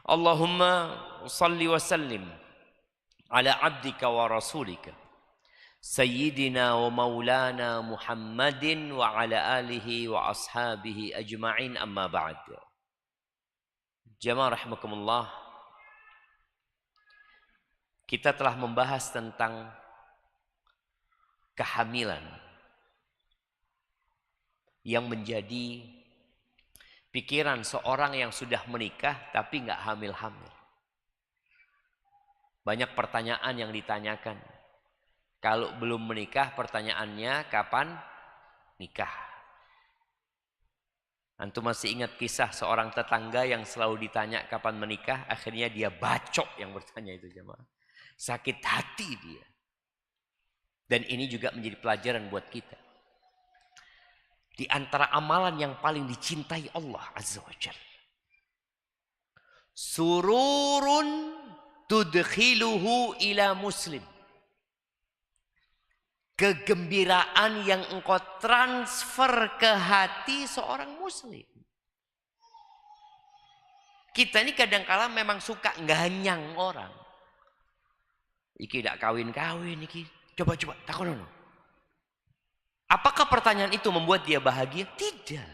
Allahumma salli wa sallim ala abdika wa rasulika Sayyidina wa maulana Muhammadin wa ala alihi wa ashabihi ajma'in amma ba'd. Jamaah rahimakumullah, kita telah membahas tentang kehamilan yang menjadi pikiran seorang yang sudah menikah tapi nggak hamil-hamil. Banyak pertanyaan yang ditanyakan. Kalau belum menikah, pertanyaannya kapan nikah? Antum masih ingat kisah seorang tetangga yang selalu ditanya kapan menikah, akhirnya dia bacok yang bertanya itu, jemaah. Sakit hati dia. Dan ini juga menjadi pelajaran buat kita. Di antara amalan yang paling dicintai Allah Azza wa Jalla, sururun tudkhiluhu ila muslim. Kegembiraan yang engkau transfer ke hati seorang muslim. Kita ini kadang-kala memang suka ganyang orang. Iki tidak kawin-kawin iki. Coba-coba takon. Apakah pertanyaan itu membuat dia bahagia? Tidak.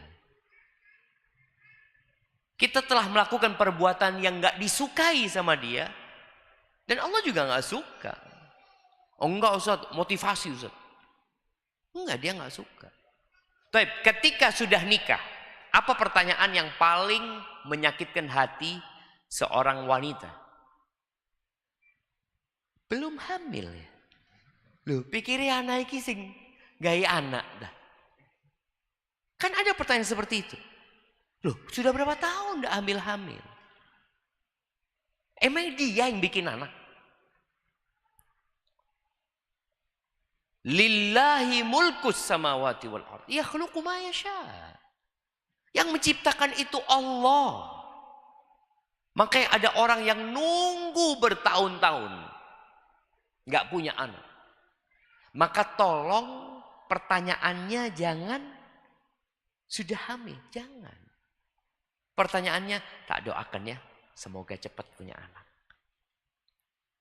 Kita telah melakukan perbuatan yang gak disukai sama dia. Dan Allah juga gak suka. Oh enggak Ustaz, motivasi Ustaz. Enggak, dia gak suka. Tapi ketika sudah nikah, apa pertanyaan yang paling menyakitkan hati seorang wanita? Belum hamil ya. Loh, pikiri anak iki sing gaya anak dah. Kan ada pertanyaan seperti itu. Loh, sudah berapa tahun udah hamil-hamil? Emang dia yang bikin anak? Lillahi mulkus samawati wal ardh. Yakhluqu ma yasha. Yang menciptakan itu Allah. Makanya ada orang yang nunggu bertahun-tahun nggak punya anak. Maka tolong pertanyaannya jangan sudah hamil, jangan. Pertanyaannya tak doakan ya, semoga cepat punya anak.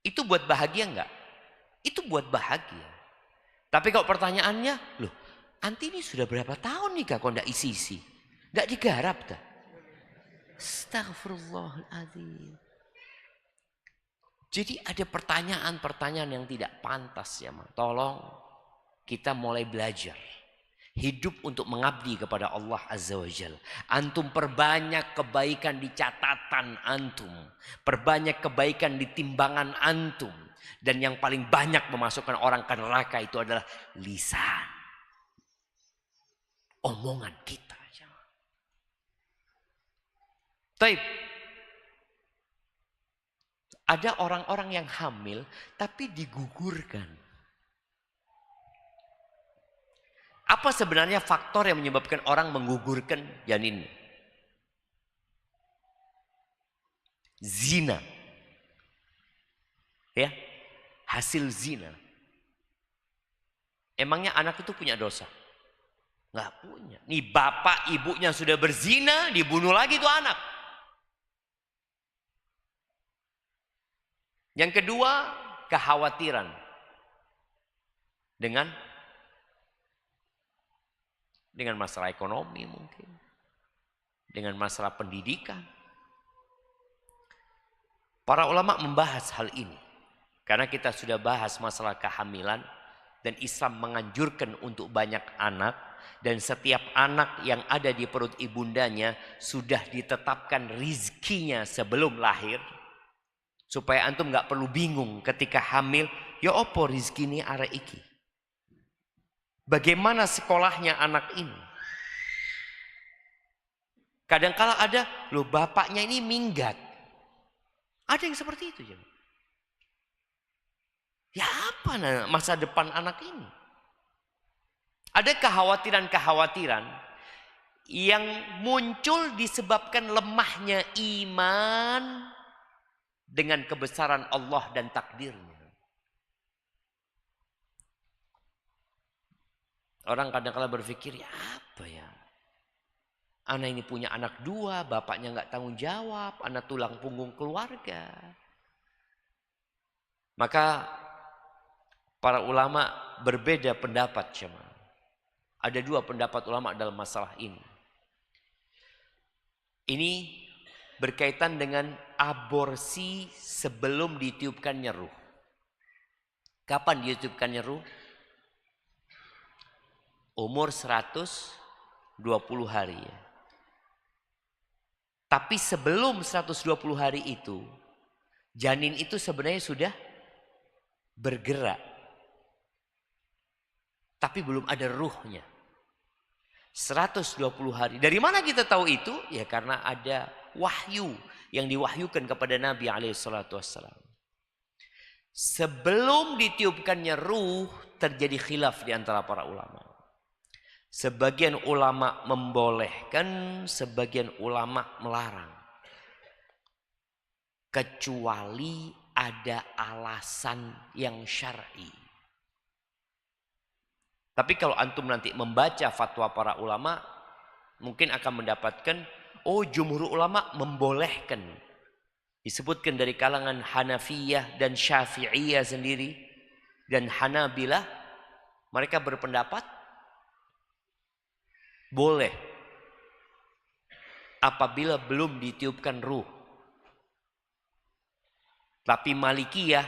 Itu buat bahagia enggak? Itu buat bahagia. Tapi kalau pertanyaannya, loh, anti ini sudah berapa tahun nikah kok enggak isi-isi? Enggak digarap dah. Astagfirullahaladzim. Jadi ada pertanyaan-pertanyaan yang tidak pantas ya, Ma. Tolong kita mulai belajar. Hidup untuk mengabdi kepada Allah Azza wa Jalla. Antum perbanyak kebaikan di catatan antum. Perbanyak kebaikan di timbangan antum. Dan yang paling banyak memasukkan orang ke neraka itu adalah lisan. Omongan kita. Taib. Ada orang-orang yang hamil tapi digugurkan. Apa sebenarnya faktor yang menyebabkan orang menggugurkan janin? Zina. Ya, hasil zina. Emangnya anak itu punya dosa? Nggak punya. Nih bapak ibunya sudah berzina, dibunuh lagi tuh anak. Yang kedua, kekhawatiran dengan masalah ekonomi mungkin, dengan masalah pendidikan. Para ulama membahas hal ini karena kita sudah bahas masalah kehamilan dan Islam menganjurkan untuk banyak anak dan setiap anak yang ada di perut ibundanya sudah ditetapkan rizkinya sebelum lahir. Supaya antum nggak perlu bingung ketika hamil, ya opo rizki ini arek iki. Bagaimana sekolahnya anak ini? Kadangkala ada, loh bapaknya ini minggat. Ada yang seperti itu. Ya apa masa depan anak ini? Ada kekhawatiran-kekhawatiran yang muncul disebabkan lemahnya iman dengan kebesaran Allah dan takdirnya. Orang kadang-kala berpikir, ya apa ya? Ana ini punya anak 2, bapaknya nggak tanggung jawab, ana tulang punggung keluarga. Maka para ulama berbeda pendapat, jemaah. Ada 2 pendapat ulama dalam masalah ini. Ini berkaitan dengan aborsi sebelum ditiupkannya ruh. Kapan ditiupkannya ruh? Umur 120 hari ya. Tapi sebelum 120 hari itu, janin itu sebenarnya sudah bergerak. Tapi belum ada ruhnya. 120 hari. Dari mana kita tahu itu? Ya karena ada wahyu yang diwahyukan kepada Nabi SAW. Sebelum ditiupkannya ruh, terjadi khilaf di antara para ulama. Sebagian ulama membolehkan, sebagian ulama melarang. Kecuali ada alasan yang syar'i. Tapi kalau antum nanti membaca fatwa para ulama, mungkin akan mendapatkan, oh jumhur ulama membolehkan. Disebutkan dari kalangan Hanafiyah dan Syafi'iyah sendiri. Dan Hanabilah, mereka berpendapat, boleh. Apabila belum ditiupkan ruh. Tapi Malikiyah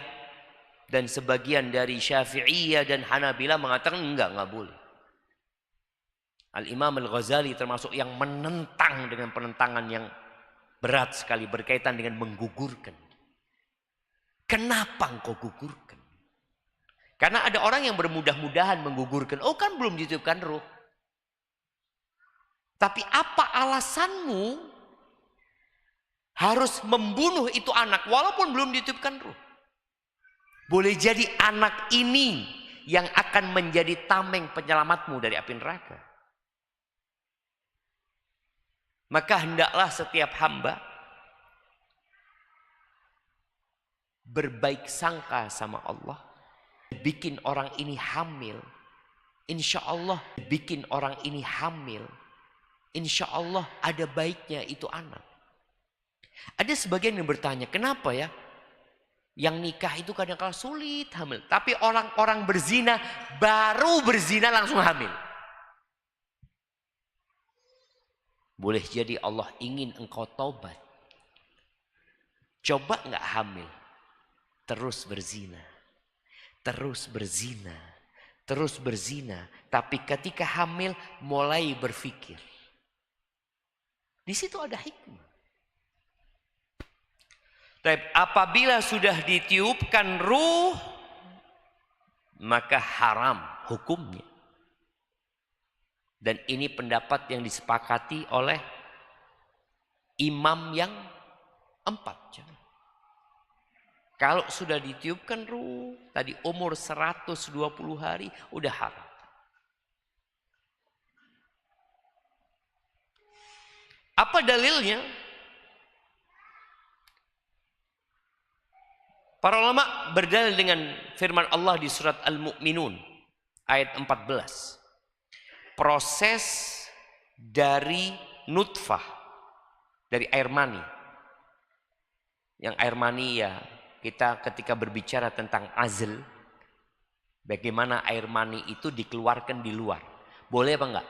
dan sebagian dari Syafi'iyah dan Hanabilah mengatakan enggak boleh. Al-Imam Al-Ghazali termasuk yang menentang dengan penentangan yang berat sekali berkaitan dengan menggugurkan. Kenapa engkau gugurkan? Karena ada orang yang bermudah-mudahan menggugurkan. Oh kan belum ditiupkan ruh. Tapi apa alasanmu harus membunuh itu anak walaupun belum ditiupkan ruh? Boleh jadi anak ini yang akan menjadi tameng penyelamatmu dari api neraka. Maka hendaklah setiap hamba berbaik sangka sama Allah. Bikin orang ini hamil. Insya Allah bikin orang ini hamil. Insya Allah ada baiknya itu anak. Ada sebagian yang bertanya, kenapa ya? Yang nikah itu kadang-kadang sulit hamil. Tapi orang-orang berzina, baru berzina langsung hamil. Boleh jadi Allah ingin engkau taubat. Coba nggak hamil. Terus berzina. Terus berzina. Terus berzina. Tapi ketika hamil mulai berpikir. Di situ ada hikmah. Tapi apabila sudah ditiupkan ruh, maka haram hukumnya. Dan ini pendapat yang disepakati oleh imam yang 4. Kalau sudah ditiupkan ruh, tadi umur 120 hari, udah haram. Apa dalilnya? Para ulama berdalil dengan firman Allah di surat Al-Mu'minun ayat 14. Proses dari nutfah, dari air mani. Yang air mani ya kita ketika berbicara tentang azl, bagaimana air mani itu dikeluarkan di luar. Boleh apa enggak?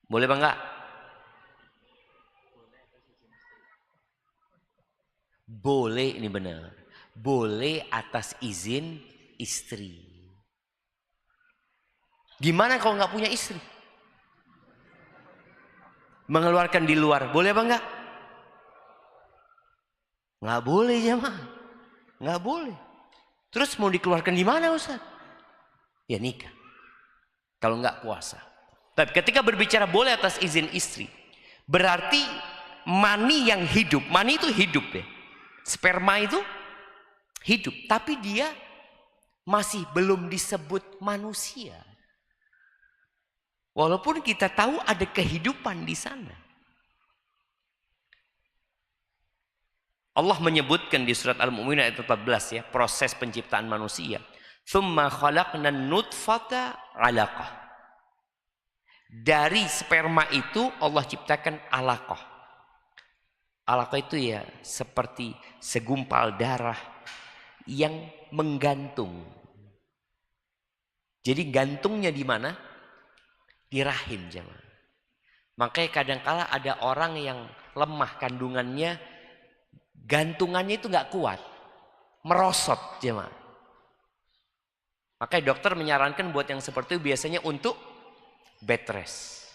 Boleh apa enggak? Boleh, ini benar. Boleh atas izin istri. Gimana kalau nggak punya istri? Mengeluarkan di luar, boleh apa enggak? Nggak boleh jemaah. Nggak boleh. Terus mau dikeluarkan di mana Ustaz? Ya nikah. Kalau nggak puasa. Tapi ketika berbicara boleh atas izin istri, berarti mani yang hidup, mani itu hidup ya. Sperma itu hidup, tapi dia masih belum disebut manusia. Walaupun kita tahu ada kehidupan di sana. Allah menyebutkan di surat Al-Mu'minun ayat 14 ya, proses penciptaan manusia. Tsumma khalaqnan nutfata 'alaqah. Dari sperma itu Allah ciptakan alaqah. Alaqah itu ya seperti segumpal darah yang menggantung. Jadi gantungnya di mana? Di rahim, jemaah. Makanya kadangkala ada orang yang lemah kandungannya, gantungannya itu nggak kuat, merosot, jemaah. Makanya dokter menyarankan buat yang seperti itu biasanya untuk bed rest.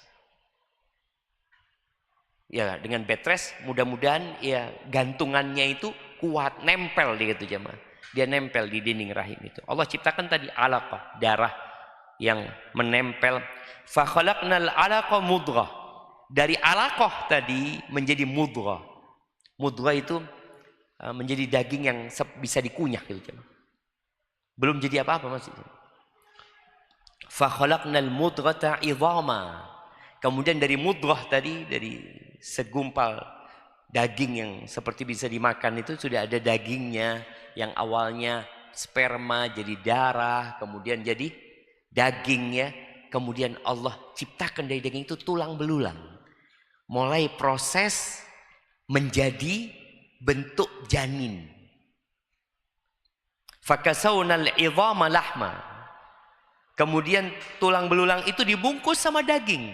Ya, dengan bed rest mudah-mudahan ya gantungannya itu kuat, nempel di gitu, jemaah. Dia nempel di dinding rahim itu. Allah ciptakan tadi alaqah, darah yang menempel. Fa khalaqnal alaqah mudghah. Dari alaqah tadi menjadi mudghah. Mudghah itu menjadi daging yang bisa dikunyah gitu. Belum jadi apa-apa masih. Fa khalaqnal mudghata idhama. Kemudian dari mudghah tadi, dari segumpal daging yang seperti bisa dimakan itu sudah ada dagingnya yang awalnya sperma jadi darah, kemudian jadi dagingnya. Kemudian Allah ciptakan dari daging itu tulang belulang. Mulai proses menjadi bentuk janin. Fakasawnal idhama lahma. Kemudian tulang belulang itu dibungkus sama daging.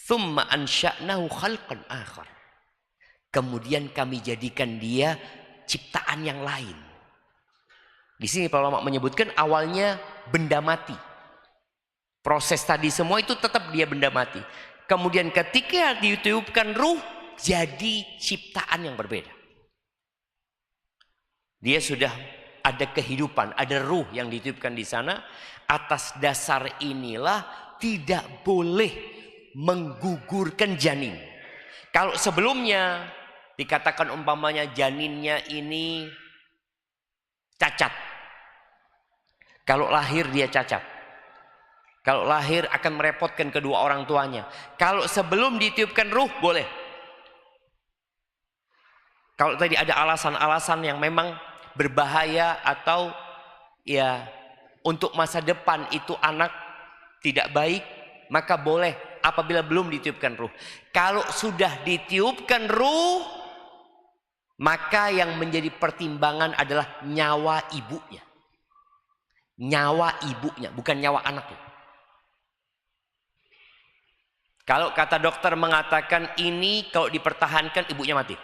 Tsumma ansha'nahu khalqan akhar. Kemudian kami jadikan dia ciptaan yang lain. Di sini para ulama menyebutkan awalnya benda mati. Proses tadi semua itu tetap dia benda mati. Kemudian ketika ditiupkan ruh, jadi ciptaan yang berbeda. Dia sudah ada kehidupan, ada ruh yang ditiupkan di sana. Atas dasar inilah tidak boleh menggugurkan janin. Kalau sebelumnya dikatakan umpamanya janinnya ini cacat. Kalau lahir dia cacat. Kalau lahir akan merepotkan kedua orang tuanya. Kalau sebelum ditiupkan ruh boleh. Kalau tadi ada alasan-alasan yang memang berbahaya atau ya untuk masa depan itu anak tidak baik, maka boleh apabila belum ditiupkan ruh. Kalau sudah ditiupkan ruh, maka yang menjadi pertimbangan adalah nyawa ibunya. Nyawa ibunya, bukan nyawa anaknya. Kalau kata dokter mengatakan ini kalau dipertahankan ibunya mati,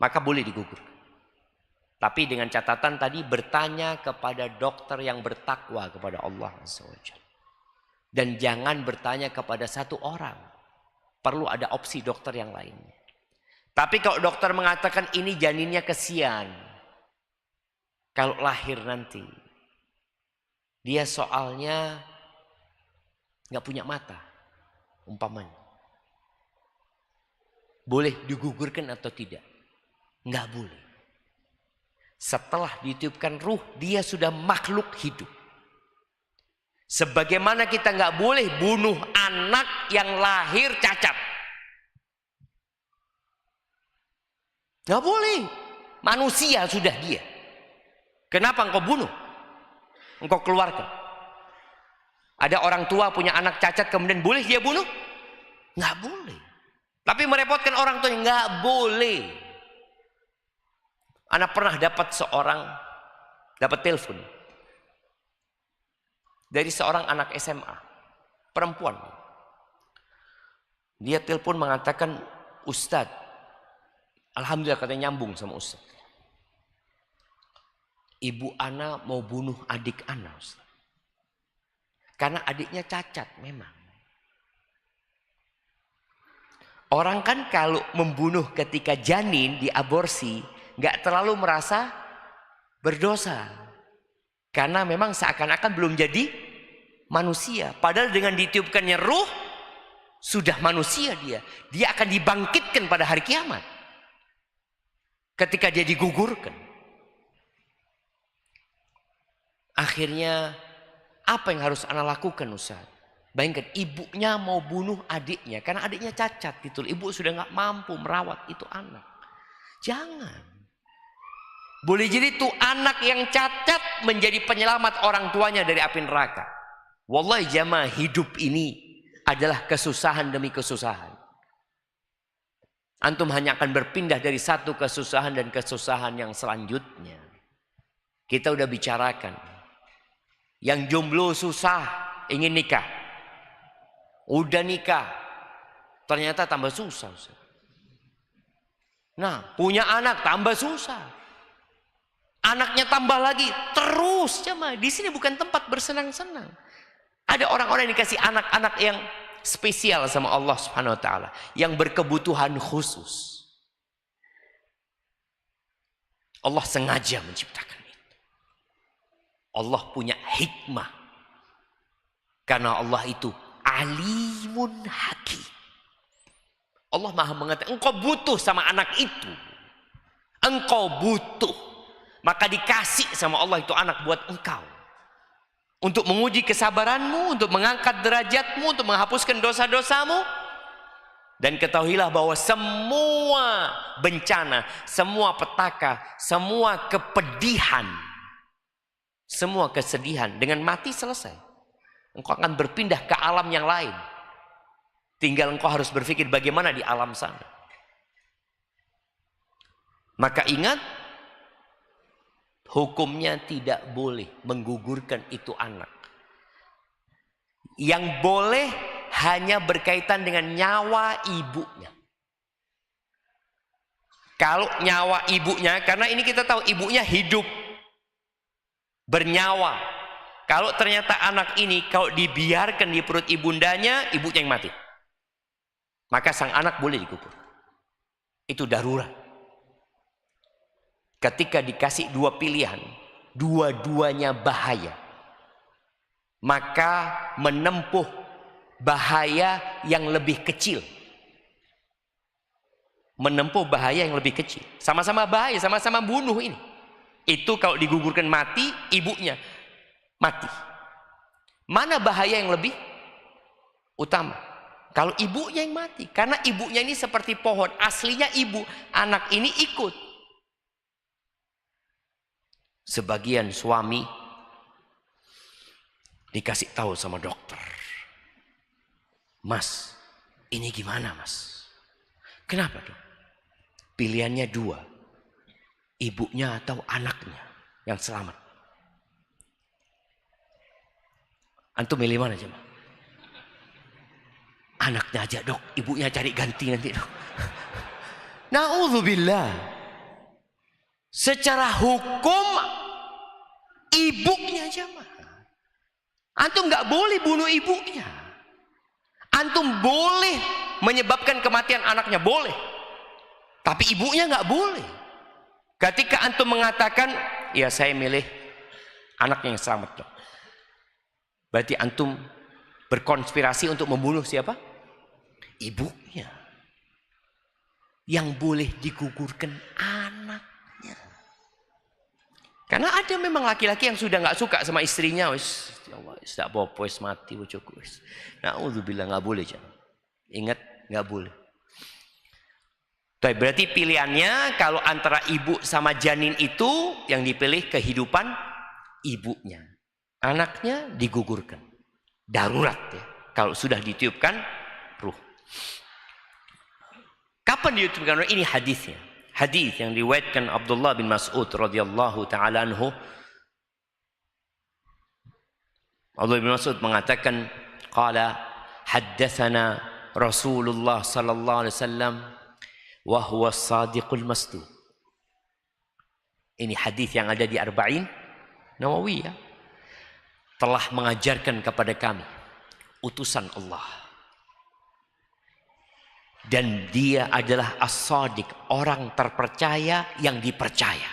maka boleh digugur. Tapi dengan catatan tadi bertanya kepada dokter yang bertakwa kepada Allah SWT. Dan jangan bertanya kepada satu orang. Perlu ada opsi dokter yang lainnya. Tapi kalau dokter mengatakan ini janinnya kesian, kalau lahir nanti, dia soalnya nggak punya mata, umpamanya. Boleh digugurkan atau tidak? Nggak boleh. Setelah ditiupkan ruh, dia sudah makhluk hidup. Sebagaimana kita nggak boleh bunuh anak yang lahir cacat. Nggak boleh. Manusia sudah dia. Kenapa engkau bunuh? Engkau keluarkan. Ada orang tua punya anak cacat kemudian boleh dia bunuh? Nggak boleh. Tapi merepotkan orang tua nggak boleh. Anak pernah dapat telepon dari seorang anak SMA, perempuan. Dia telepon mengatakan, Ustadz, alhamdulillah katanya nyambung sama Ustadz. Ibu Ana mau bunuh adik Ana, Ustadz. Karena adiknya cacat memang. Orang kan kalau membunuh ketika janin diaborsi, nggak terlalu merasa berdosa. Karena memang seakan-akan belum jadi manusia. Padahal dengan ditiupkannya ruh, sudah manusia dia. Dia akan dibangkitkan pada hari kiamat. Ketika dia digugurkan. Akhirnya apa yang harus Ana lakukan, Ustaz? Bayangkan ibunya mau bunuh adiknya karena adiknya cacat gitu. Ibu sudah nggak mampu merawat itu anak. Jangan. Boleh jadi tuh anak yang cacat menjadi penyelamat orang tuanya dari api neraka. Wallahi jamaah, hidup ini adalah kesusahan demi kesusahan. Antum hanya akan berpindah dari satu kesusahan dan kesusahan yang selanjutnya. Kita udah bicarakan. Yang jomblo susah, ingin nikah. Udah nikah, ternyata tambah susah. Nah, punya anak tambah susah. Anaknya tambah lagi, terus jemaah. Di sini bukan tempat bersenang-senang. Ada orang-orang yang dikasih anak-anak yang spesial sama Allah Subhanahu wa taala, yang berkebutuhan khusus. Allah sengaja menciptakan itu. Allah punya hikmah. Karena Allah itu alimun hakim. Allah Maha mengatakan, engkau butuh sama anak itu. Engkau butuh. Maka dikasih sama Allah itu anak buat engkau. Untuk menguji kesabaranmu, untuk mengangkat derajatmu, untuk menghapuskan dosa-dosamu. Dan ketahuilah bahwa semua bencana, semua petaka, semua kepedihan, semua kesedihan dengan mati selesai. Engkau akan berpindah ke alam yang lain. Tinggal engkau harus berpikir bagaimana di alam sana. Maka ingat, hukumnya tidak boleh menggugurkan itu anak. Yang boleh hanya berkaitan dengan nyawa ibunya. Kalau nyawa ibunya, karena ini kita tahu ibunya hidup, bernyawa. Kalau ternyata anak ini kalau dibiarkan di perut ibundanya, ibunya yang mati. Maka sang anak boleh digugur. Itu darurat. Ketika dikasih dua pilihan, dua-duanya bahaya, maka menempuh bahaya yang lebih kecil. Menempuh bahaya yang lebih kecil. Sama-sama bahaya, sama-sama bunuh ini. Itu kalau digugurkan mati, ibunya mati. Mana bahaya yang lebih utama? Kalau ibunya yang mati. Karena ibunya ini seperti pohon. Aslinya ibu, anak ini ikut. Sebagian suami dikasih tahu sama dokter, Mas, ini gimana Mas? Kenapa dok? Pilihannya dua, ibunya atau anaknya yang selamat. Antum milih mana aja? Anaknya aja dok, ibunya cari ganti nanti dok. Na'udzubillah. Secara hukum ibunya jamaah. Antum nggak boleh bunuh ibunya. Antum boleh menyebabkan kematian anaknya, boleh. Tapi ibunya nggak boleh. Ketika antum mengatakan, ya saya milih anaknya yang selamat dok. Berarti antum berkonspirasi untuk membunuh siapa? Ibunya. Yang boleh digugurkan anaknya. Karena ada memang laki-laki yang sudah nggak suka sama istrinya, wis, ya Allah, wis tak apa-apa, wis mati bojoku wis. Na'udzubillah, nggak boleh jangan. Ingat, nggak boleh. Tapi berarti pilihannya kalau antara ibu sama janin itu yang dipilih kehidupan ibunya. Anaknya digugurkan. Darurat ya. Kalau sudah ditiupkan ruh. Kapan ditiupkan ruh? Ini hadisnya. Hadis yang diriwayatkan Abdullah bin Mas'ud radhiyallahu taala anhu. Abdullah bin Mas'ud mengatakan, qala haddatsana Rasulullah sallallahu alaihi wasallam wa huwa as-sadiqul masduq. Ini hadis yang ada di Arba'in Nawawiyah. Telah mengajarkan kepada kami utusan Allah. Dan dia adalah as-sadiq, orang terpercaya yang dipercaya.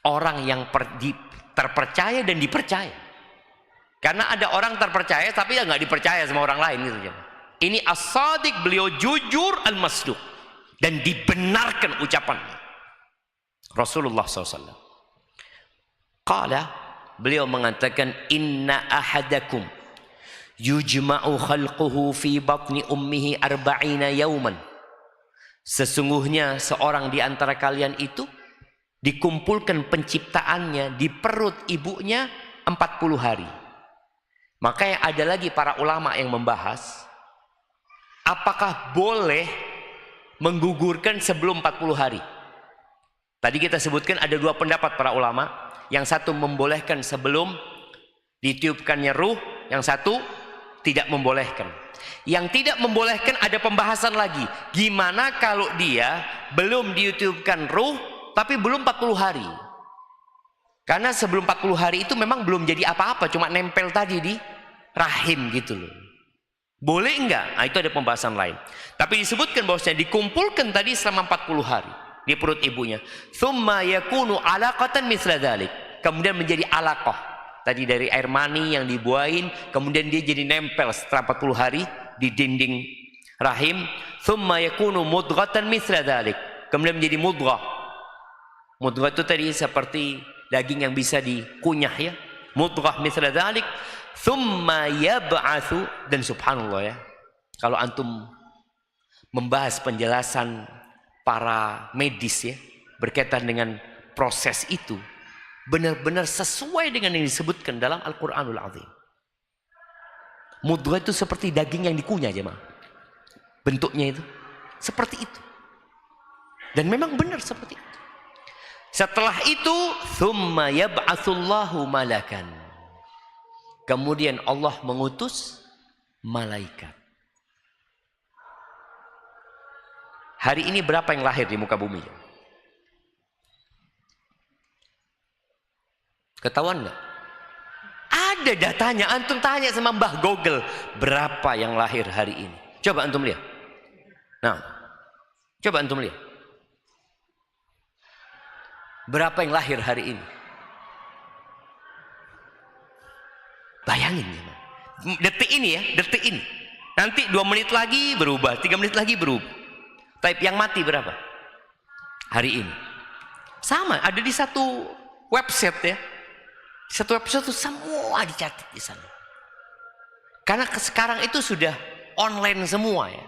Orang yang terpercaya dan dipercaya. Karena ada orang terpercaya tapi ya nggak dipercaya sama orang lain gitu. Ini as-sadiq, beliau jujur al-masduq dan dibenarkan ucapannya. Rasulullah SAW. Qala, beliau mengatakan, inna ahadakum yujma'u khalquhu fi batni ummihi arba'ina yawman Sesungguhnya seorang di antara kalian itu dikumpulkan penciptaannya di perut ibunya 40 hari. Makanya ada lagi para ulama yang membahas apakah boleh menggugurkan sebelum 40 hari. Tadi kita sebutkan ada dua pendapat para ulama. Yang satu membolehkan sebelum ditiupkannya ruh, yang satu tidak membolehkan. Yang tidak membolehkan ada pembahasan lagi. Gimana kalau dia belum ditiupkan ruh tapi belum 40 hari? Karena sebelum 40 hari itu memang belum jadi apa-apa, cuma nempel tadi di rahim gitu loh. Boleh enggak? Nah, itu ada pembahasan lain. Tapi disebutkan bahwasanya dikumpulkan tadi selama 40 hari di perut ibunya. Tsumma yakunu alaqatan mithla dzalik. Kemudian menjadi alaqah. Tadi dari air mani yang dibuahin, kemudian dia jadi nempel setelah 40 hari di dinding rahim. Tsumma yakunu mudghatan mithla dzalik. Kemudian menjadi mudghah. Mudghah itu tadi seperti daging yang bisa dikunyah ya. Mudghah mithla dzalik. Tsumma yab'atsu, dan subhanallah ya. Kalau antum membahas penjelasan para medis ya berkaitan dengan proses itu, benar-benar sesuai dengan yang disebutkan dalam Al-Quranul Azim. Mudghah itu seperti daging yang dikunyah jemaah. Bentuknya itu seperti itu. Dan memang benar seperti itu. Setelah itu, tsumma yab'atsullahu malakan. Kemudian Allah mengutus malaikat. Hari ini berapa yang lahir di muka bumi? Ketahuan nggak? Ada datanya. Antum tanya sama Mbah Google, berapa yang lahir hari ini? Coba antum lihat. Nah, coba antum lihat. Berapa yang lahir hari ini? Bayangin ya, detik ini ya, detik ini. Nanti 2 menit lagi berubah, 3 menit lagi berubah. Tapi yang mati berapa? Hari ini. Sama, ada di satu website ya. Di satu website itu semua dicatat di sana. Karena sekarang itu sudah online semua ya.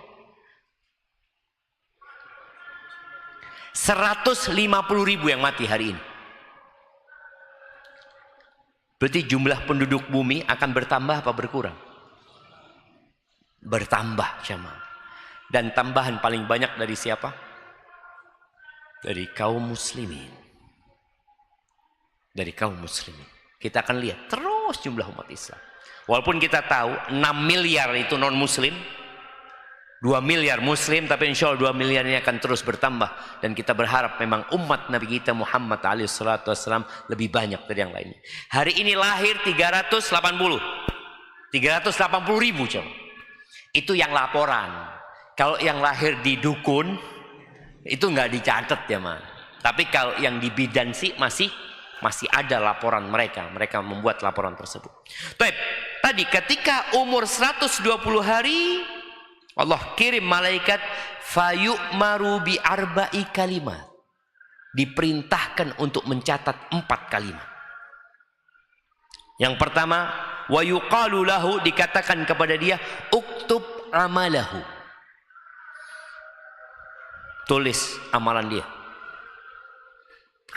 150.000 yang mati hari ini. Berarti jumlah penduduk bumi akan bertambah apa berkurang? Bertambah jemaah. Dan tambahan paling banyak dari siapa? Dari kaum muslimin. Dari kaum muslimin. Kita akan lihat terus jumlah umat Islam. Walaupun kita tahu 6 miliar itu non muslim, 2 miliar muslim, tapi insya Allah 2 miliar ini akan terus bertambah. Dan kita berharap memang umat Nabi kita Muhammad SAW lebih banyak dari yang lainnya. Hari ini lahir 380 ribu coba. Itu yang laporan. Kalau yang lahir di dukun itu nggak dicatat ya ma. Tapi kalau yang di bidan sih masih ada laporan mereka. Mereka membuat laporan tersebut. Tadi ketika umur 120 hari Allah kirim malaikat fayu'maru bi arba'i kalimat. Diperintahkan untuk mencatat 4 kalimat. Yang pertama, wa yuqalu lahu, dikatakan kepada dia, uktub amalahu. Tulis amalan dia.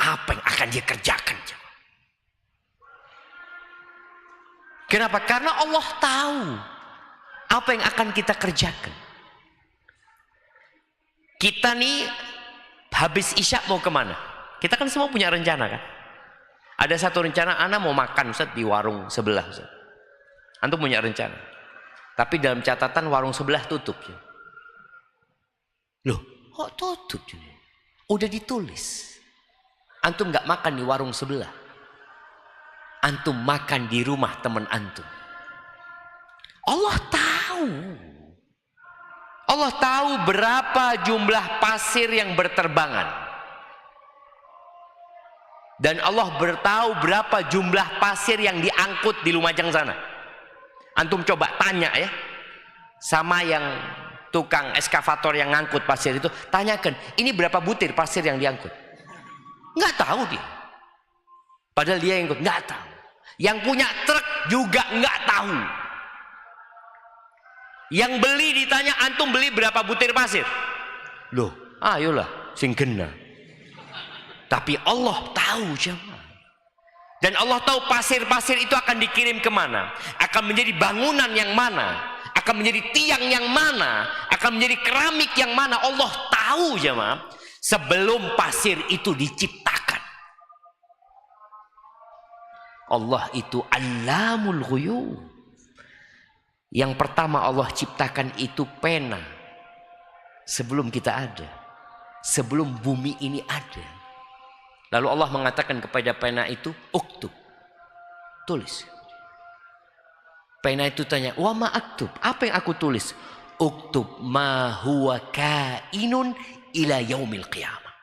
Apa yang akan dia kerjakan? Kenapa? Karena Allah tahu apa yang akan kita kerjakan. Kita nih habis isya mau kemana? Kita kan semua punya rencana kan? Ada satu rencana, ana mau makan Ustaz di warung sebelah Ustaz. Antum punya rencana. Tapi dalam catatan warung sebelah tutup. Loh, kok tutup? Udah ditulis. Antum nggak makan di warung sebelah. Antum makan di rumah teman antum. Allah tahu. Allah tahu berapa jumlah pasir yang berterbangan. Dan Allah bertahu berapa jumlah pasir yang diangkut di Lumajang sana. Antum coba tanya ya sama yang tukang eskavator yang ngangkut pasir itu, tanyakan, ini berapa butir pasir yang diangkut? Nggak tahu dia. Padahal dia yang ngangkut, nggak tahu. Yang punya truk juga nggak tahu. Yang beli ditanya, antum beli berapa butir pasir? Loh, Ayolah sing genah. Tapi Allah tahu jemaah. Dan Allah tahu pasir-pasir itu akan dikirim kemana, akan menjadi bangunan yang mana, akan menjadi tiang yang mana, akan menjadi keramik yang mana. Allah tahu jemaah sebelum pasir itu diciptakan. Allah itu Allamul Ghuyub. Yang pertama Allah ciptakan itu pena. Sebelum kita ada, sebelum bumi ini ada. Lalu Allah mengatakan kepada pena itu, uktub, tulis. Pena itu tanya, wa ma aktub, apa yang aku tulis? Uktub ma huwa kainun ila yaumil qiyamah.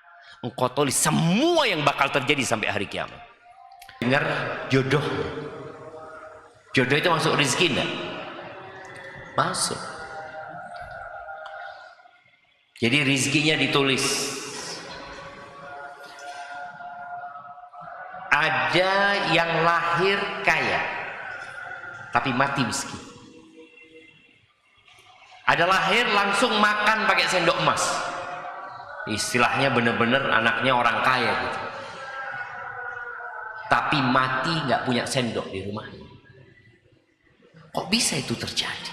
Engkau tulis semua yang bakal terjadi sampai hari kiamat. Dengar jodoh. Jodoh itu masuk rezeki enggak? Masuk. Jadi rezekinya ditulis. Ada yang lahir kaya tapi mati miskin. Ada lahir langsung makan pakai sendok emas. Istilahnya benar-benar anaknya orang kaya gitu. Tapi mati nggak punya sendok di rumahnya. Kok bisa itu terjadi?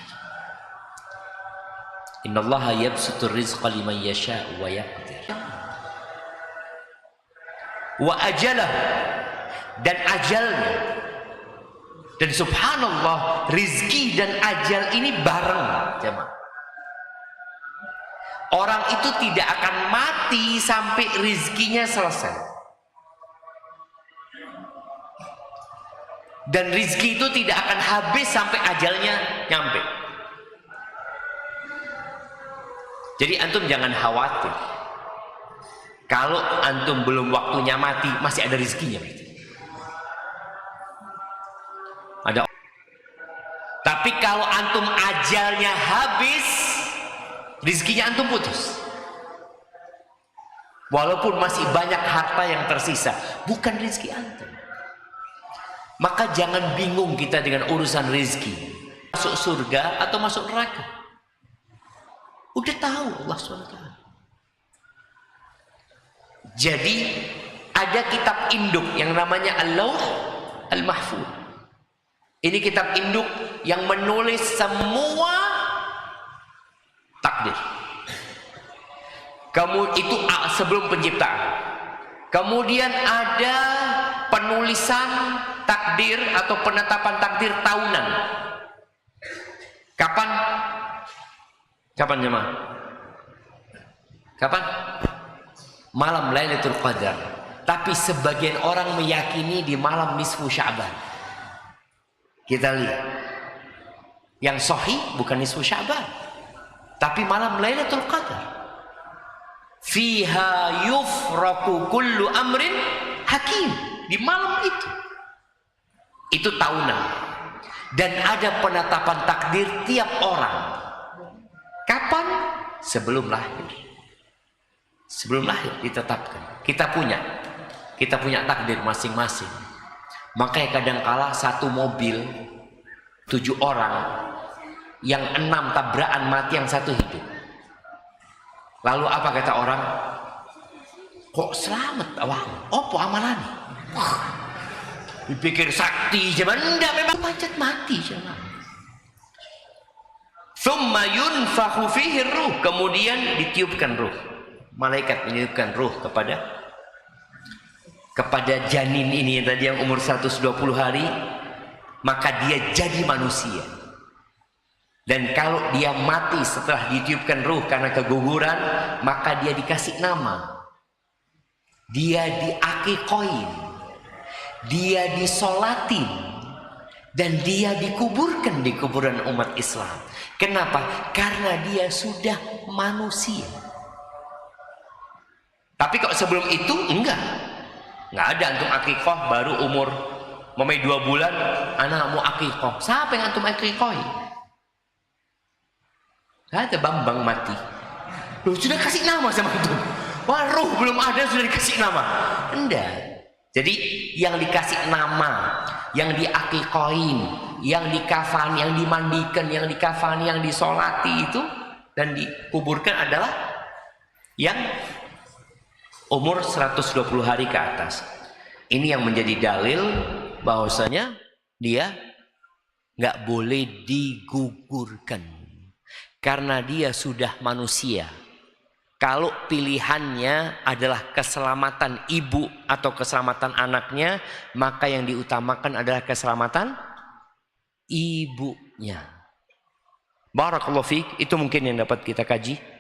Innallaha yabsutur rizqa liman yasha'u wa yaqdir. Wa ajalah, dan ajalnya. Dan subhanallah, rizki dan ajal ini bareng jemaah. Orang itu tidak akan mati sampai rizkinya selesai. Dan rizki itu tidak akan habis sampai ajalnya nyampe. Jadi antum jangan khawatir. Kalau antum belum waktunya mati, masih ada rizkinya. Ada. Tapi kalau antum ajalnya habis, rizkinya antum putus. Walaupun masih banyak harta yang tersisa, bukan rizki antum. Maka jangan bingung kita dengan urusan rizki. Masuk surga atau masuk neraka. Udah tahu Allah SWT. Jadi ada kitab induk yang namanya Al-Lawh Al-Mahfuz. Ini kitab induk yang menulis semua takdir. Kamu itu sebelum penciptaan. Kemudian ada penulisan takdir atau penetapan takdir tahunan. Kapan? Kapan jemaah? Kapan? Malam Lailatul Qadar. Tapi sebagian orang meyakini di malam nisfu Sya'ban. Kita lihat. Yang sahih bukan nisfu Sya'ban, tapi malam Lailatul Qadar. Fiha yufraku kullu amrin hakim. Di malam itu tahunan. Dan ada penetapan takdir tiap orang. Kapan? Sebelum lahir. Sebelum lahir ditetapkan. Kita punya takdir masing-masing. Makanya kadangkala satu mobil 7 orang, yang 6 tabrakan mati, yang 1 hidup. Lalu apa kata orang? Kok selamat awakmu? Apa amalan? Dipikir sakti cuman enggak, memang pancet mati cuman. Tsumma yunfakhu fihi ruh, kemudian ditiupkan ruh. Malaikat meniupkan ruh kepada janin ini tadi yang umur 120 hari, maka dia jadi manusia. Dan kalau dia mati setelah ditiupkan ruh karena keguguran, maka dia dikasih nama. Dia diakikoin, dia disolatin, dan dia dikuburkan di kuburan umat Islam. Kenapa? Karena dia sudah manusia. Tapi kok sebelum itu enggak ada antum akikoh baru umur 2 bulan, anak mau akikoh. Siapa yang antum akikohi? Gak ada Bambang mati. Loh, sudah kasih nama sama antum. Wah, ruh belum ada sudah dikasih nama. Enggak. Jadi yang dikasih nama, yang diakikoin, yang dikafani, yang dimandikan, yang dikafani, yang disolati itu dan dikuburkan adalah yang umur 120 hari ke atas. Ini yang menjadi dalil bahwasanya dia nggak boleh digugurkan karena dia sudah manusia. Kalau pilihannya adalah keselamatan ibu atau keselamatan anaknya, maka yang diutamakan adalah keselamatan ibunya. Barakallahu fiik, itu mungkin yang dapat kita kaji.